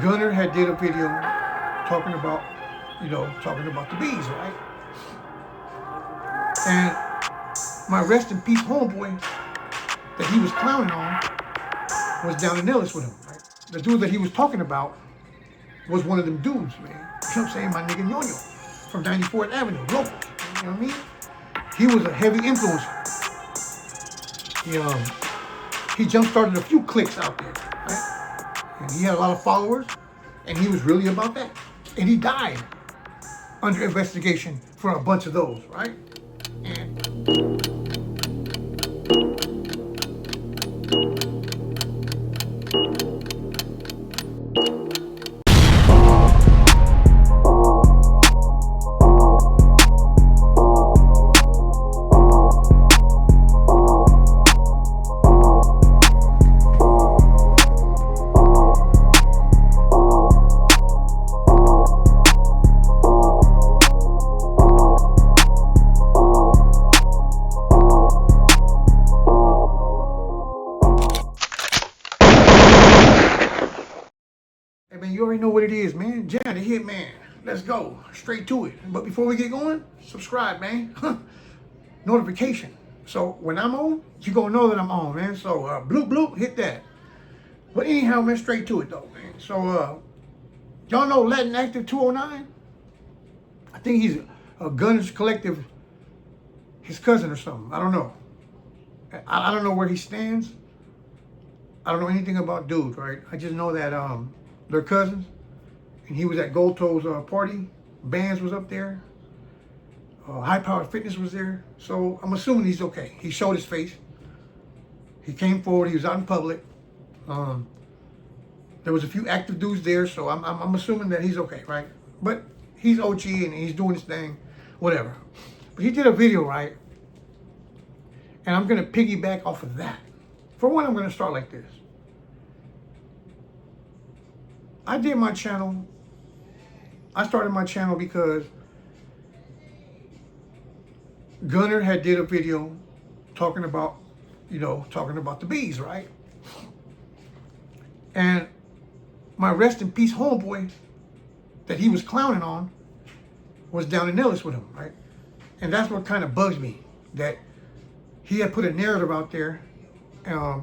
Gunner had did a video talking about, the bees, right? And my rest in peace homeboy that he was clowning on was down in Ellis with him, right? The dude that he was talking about was one of them dudes, man. You know what I'm saying? My nigga Yono from 94th Avenue, local. You know what I mean? He was a heavy influencer. He jump-started a few cliques out there, right? And he had a lot of followers, and he was really about that. And he died under investigation for a bunch of those, right? And you already know what it is, man. Jan, the hit man. Let's go. Straight to it. But before we get going, subscribe, man. Notification. So when I'm on, you're going to know that I'm on, man. So bloop, bloop, hit that. But anyhow, man, straight to it, though, man. So y'all know Latin Active 209? I think he's a Gunners Collective, his cousin or something. I don't know. I don't know where he stands. I don't know anything about dude, right? I just know that they're cousins, and he was at Gold Toe's party. Bands was up there. High Power Fitness was there. So I'm assuming he's okay. He showed his face. He came forward. He was out in public. There was a few active dudes there, so I'm assuming that he's okay, right? But he's OG and he's doing his thing, whatever. But he did a video, right? And I'm gonna piggyback off of that. For one, I'm gonna start like this. I did my channel. I started my channel because Gunner had did a video talking about, the bees, right? And my rest in peace homeboy that he was clowning on was down in Ellis with him, right? And that's what kind of bugs me, that he had put a narrative out there, and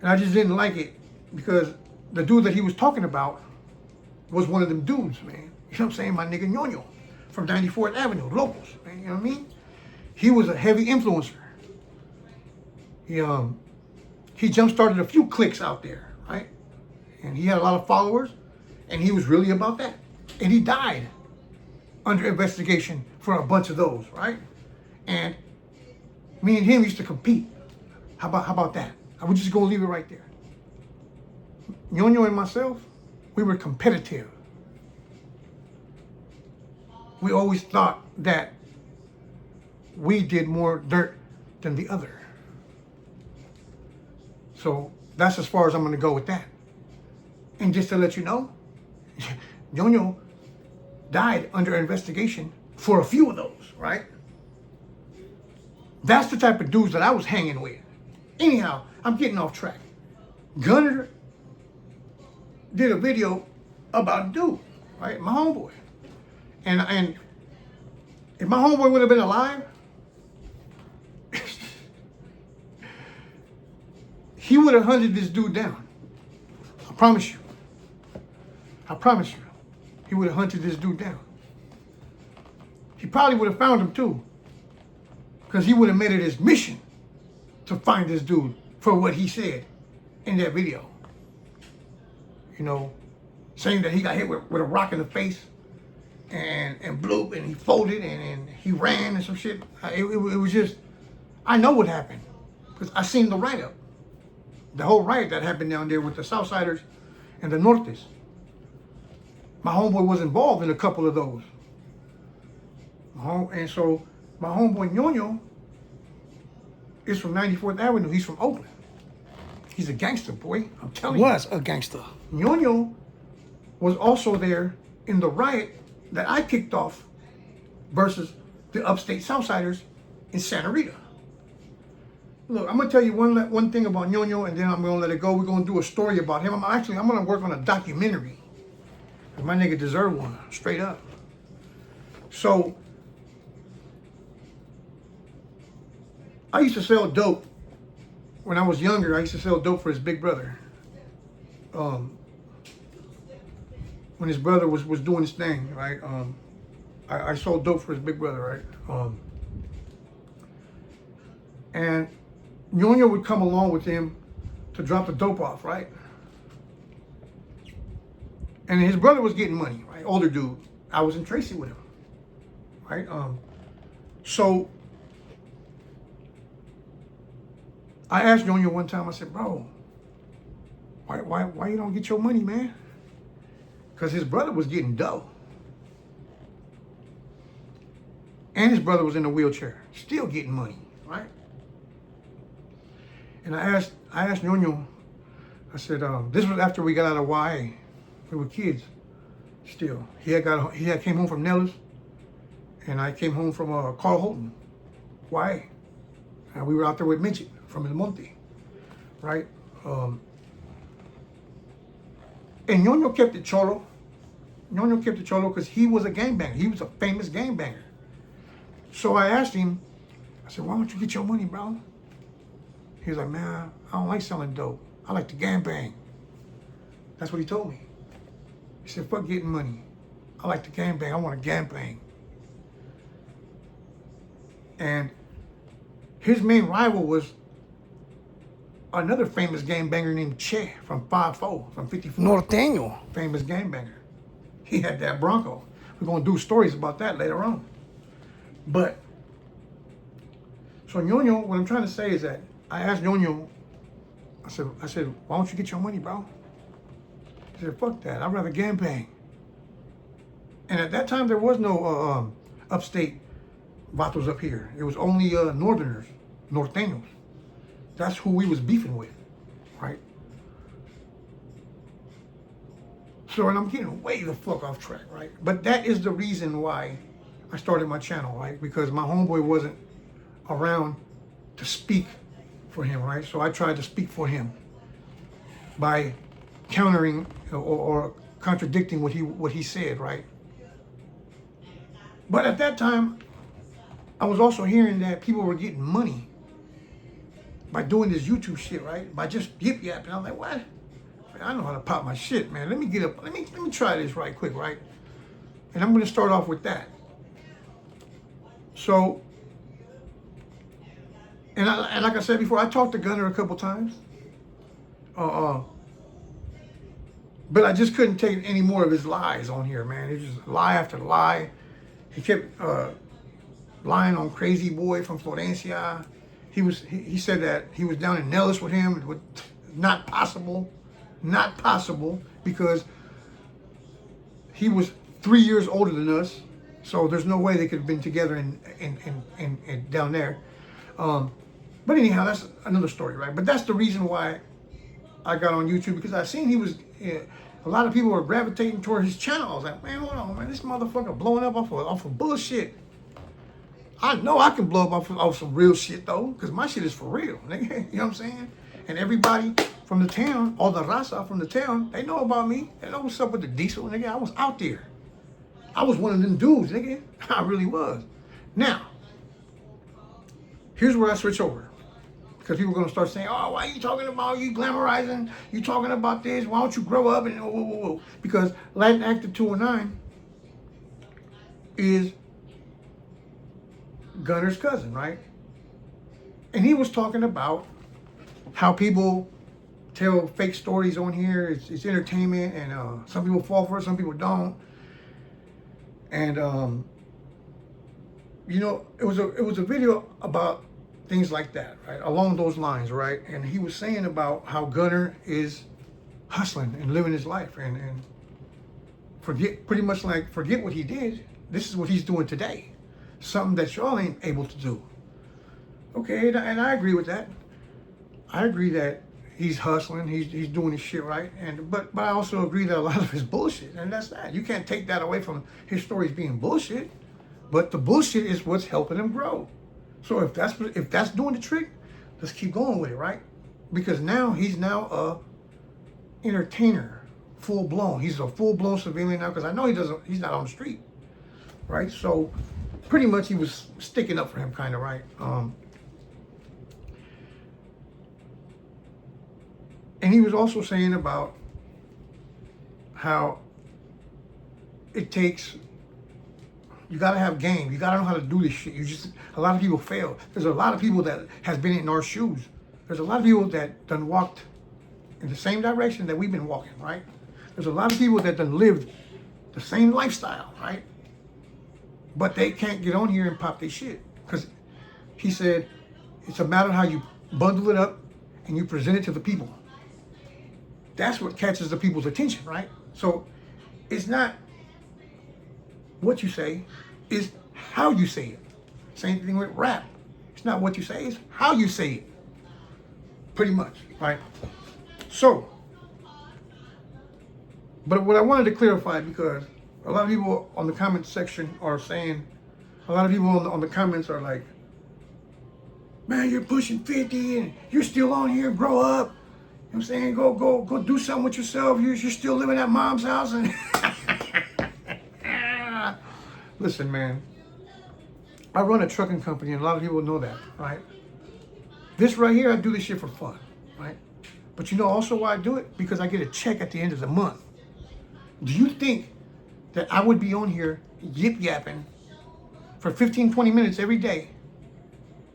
I just didn't like it because the dude that he was talking about was one of them dudes, man. You know what I'm saying? My nigga Yono from 94th Avenue, locals, man. You know what I mean? He was a heavy influencer. He jump-started a few cliques out there, right? And he had a lot of followers, and he was really about that. And he died under investigation for a bunch of those, right? And me and him used to compete. How about that? I would just go leave it right there. Yono and myself, we were competitive. We always thought that we did more dirt than the other. So that's as far as I'm going to go with that. And just to let you know, Yono died under investigation for a few of those, right? That's the type of dudes that I was hanging with. Anyhow, I'm getting off track. Gunner did a video about a dude, right? My homeboy. And if my homeboy would have been alive, he would have hunted this dude down. I promise you. I promise you. He would have hunted this dude down. He probably would have found him too, because he would have made it his mission to find this dude for what he said in that video. Saying that he got hit with a rock in the face and bloop, and he folded and he ran and some shit. It was just, I know what happened because I seen the write-up. The whole riot that happened down there with the Southsiders and the Northers. My homeboy was involved in a couple of those. And so my homeboy Yono is from 94th Avenue. He's from Oakland. He's a gangster, boy. I'm telling you. Was a gangster. Yono was also there in the riot that I kicked off versus the upstate Southsiders in Santa Rita. Look, I'm gonna tell you one thing about Yono, and then I'm gonna let it go. We're gonna do a story about him. I'm gonna work on a documentary My nigga deserved one, straight up. So, I used to sell dope. When I was younger, I used to sell dope for his big brother. When his brother was doing his thing, right? I sold dope for his big brother, right? And Yono would come along with him to drop the dope off, right? And his brother was getting money, right? Older dude. I was in Tracy with him, right? So I asked Yono one time, I said, bro, why you don't get your money, man? Because his brother was getting dough. And his brother was in a wheelchair, still getting money, right? And I asked Yono, I said, this was after we got out of YA. We were kids still. He had came home from Nellis, and I came home from Carl Holton, YA. And we were out there with Midget from El Monte, right? And Yono kept it cholo. Yono kept it cholo because he was a gangbanger. He was a famous gangbanger. So I asked him, I said, why don't you get your money, bro? He was like, man, I don't like selling dope. I like to gangbang. That's what he told me. He said, fuck getting money. I like to gangbang. I want to gangbang. And his main rival was another famous gangbanger named Che from 5-4, from 54. Norteño. Famous gangbanger. He had that Bronco. We're going to do stories about that later on. But, so Yono, what I'm trying to say is that I asked Yono, I said, why don't you get your money, bro? He said, fuck that. I'd rather gangbang. And at that time, there was no upstate vatos up here. It was only northerners, norteños. That's who we was beefing with, right? So, and I'm getting way the fuck off track, right? But that is the reason why I started my channel, right? Because my homeboy wasn't around to speak for him, right? So I tried to speak for him by countering or contradicting what he said, right? But at that time, I was also hearing that people were getting money by doing this YouTube shit, right? By just yip yapping. I'm like, what? I know how to pop my shit, man. Let me get up. Let me try this right quick, right? And I'm going to start off with that. So, and like I said before, I talked to Gunner a couple times. But I just couldn't take any more of his lies on here, man. It was just lie after lie. He kept lying on Crazy Boy from Florencia. He said that he was down in Nellis with him. It was not possible. Not possible, because he was 3 years older than us. So there's no way they could have been together and down there. But anyhow, that's another story, right? But that's the reason why I got on YouTube, because I seen he was, a lot of people were gravitating toward his channel. I was like, man, hold on, man, this motherfucker blowing up off of bullshit. I know I can blow up off some real shit though, because my shit is for real, nigga. You know what I'm saying? And everybody from the town, all the raza from the town, they know about me. They know what's up with the diesel, nigga. I was out there. I was one of them dudes, nigga. I really was. Now, here's where I switch over. Because people are going to start saying, oh, why are you talking about, you glamorizing, you talking about this, why don't you grow up, and whoa, whoa, whoa. Because Latin Actor 209 is Gunner's cousin, right? And he was talking about how people tell fake stories on here. It's entertainment, and some people fall for it, some people don't. And you know, it was a video about things like that, right? Along those lines, right? And he was saying about how Gunner is hustling and living his life, and forget what he did. This is what he's doing today. Something that y'all ain't able to do. Okay, and I agree with that. I agree that he's hustling, he's doing his shit right, but I also agree that a lot of his bullshit, and that's that. You can't take that away from his stories being bullshit, but the bullshit is what's helping him grow. So if that's doing the trick, let's keep going with it, right? Because now he's a entertainer full blown. He's a full blown civilian now because I know he's not on the street, right? So pretty much he was sticking up for him, kind of, right? And he was also saying about how it takes, you gotta have game. You gotta know how to do this shit. A lot of people fail. There's a lot of people that has been in our shoes. There's a lot of people that done walked in the same direction that we've been walking, right? There's a lot of people that done lived the same lifestyle, right? But they can't get on here and pop their shit. Because he said, it's a matter of how you bundle it up and you present it to the people. That's what catches the people's attention, right? So it's not what you say, it's how you say it. Same thing with rap. It's not what you say, it's how you say it. Pretty much, right? So, but what I wanted to clarify, because a lot of people on the comment section are saying, a lot of people on the comments are like, man, you're pushing 50 and you're still on here, grow up. You know what I'm saying? Go do something with yourself. You're still living at mom's house. And listen, man, I run a trucking company and a lot of people know that, right? This right here, I do this shit for fun, right? But you know also why I do it? Because I get a check at the end of the month. Do you think that I would be on here yip-yapping for 15, 20 minutes every day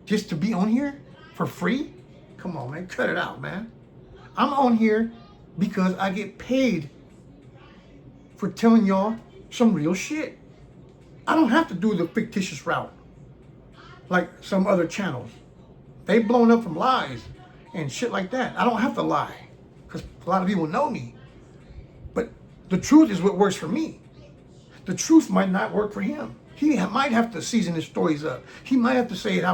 just to be on here for free? Come on, man, cut it out, man. I'm on here because I get paid for telling y'all some real shit. I don't have to do the fictitious route like some other channels. They've blown up from lies and shit like that. I don't have to lie because a lot of people know me. But the truth is what works for me. The truth might not work for him. He might have to season his stories up. He might have to say it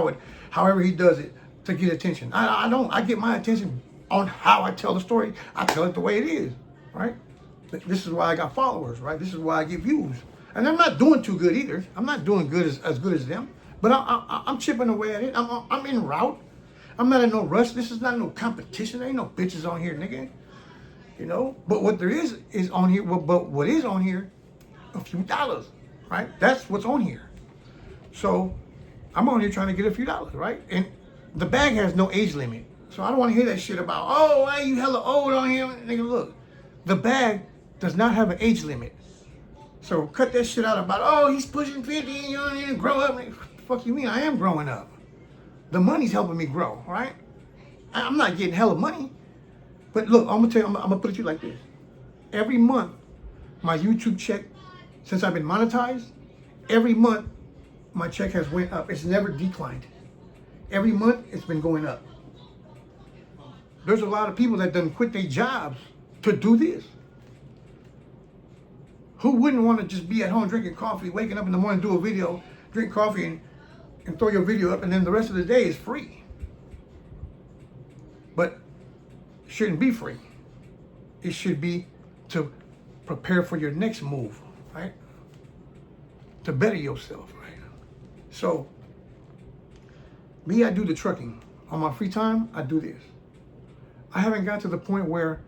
however he does it to get attention. I don't. I get my attention on how I tell the story. I tell it the way it is, right? This is why I got followers, right? This is why I get views. And I'm not doing too good either. I'm not doing good as good as them. But I'm chipping away at it. I'm en route. I'm not in no rush. This is not no competition. There ain't no bitches on here, nigga. You know? But what there is on here. But what is on here, a few dollars, right? That's what's on here. So I'm on here trying to get a few dollars, right? And the bag has no age limit. So I don't want to hear that shit about, oh, why you hella old on here? Nigga, look, the bag does not have an age limit. So cut that shit out about, oh, he's pushing 50 and you don't need to grow up. What the fuck you mean? I am growing up. The money's helping me grow, right? I'm not getting hella money. But look, I'm gonna tell you, I'm gonna put it to you like this. Every month, my YouTube check, since I've been monetized, every month, my check has went up. It's never declined. Every month, it's been going up. There's a lot of people that done quit their jobs to do this. Who wouldn't want to just be at home drinking coffee, waking up in the morning, do a video, drink coffee, and throw your video up, and then the rest of the day is free? But it shouldn't be free. It should be to prepare for your next move, right? To better yourself, right? So, me, I do the trucking. On my free time, I do this. I haven't got to the point where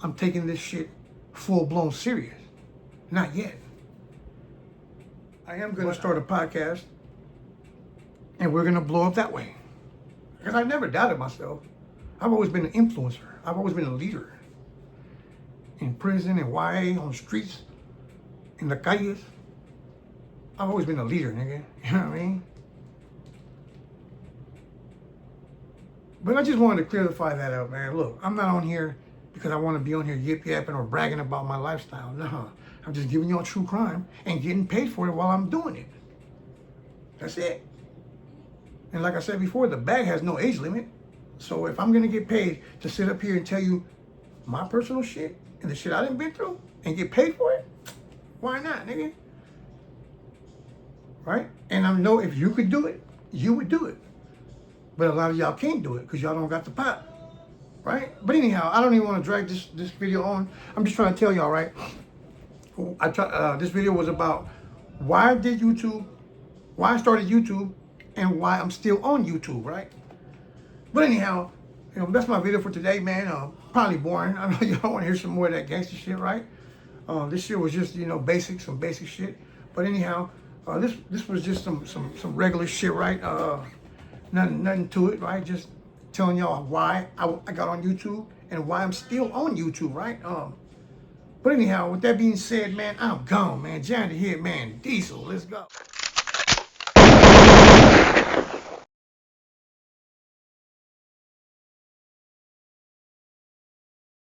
I'm taking this shit full-blown serious. Not yet. I am going to start a podcast, and we're going to blow up that way. Because I never doubted myself. I've always been an influencer. I've always been a leader. In prison, in YA, on the streets, in the calles. I've always been a leader, nigga. You know what I mean? But I just wanted to clarify that out, man. Look, I'm not on here because I want to be on here yip-yapping or bragging about my lifestyle. No, I'm just giving y'all true crime and getting paid for it while I'm doing it. That's it. And like I said before, the bag has no age limit. So if I'm going to get paid to sit up here and tell you my personal shit and the shit I done been through and get paid for it, why not, nigga? Right? And I know if you could do it, you would do it. But a lot of y'all can't do it because y'all don't got the pot, right? But anyhow, I don't even want to drag this video on. I'm just trying to tell y'all, right? This video was about why I started YouTube, and why I'm still on YouTube, right? But anyhow, That's my video for today, man. Probably boring. I know y'all want to hear some more of that gangster shit, right? This shit was just, some basic shit. But anyhow, this was just some regular shit, right? Nothing to it, right? Just telling y'all why I got on YouTube and why I'm still on YouTube, right? But anyhow, with that being said, man, I'm gone, man. Johnny here, man. Diesel, let's go.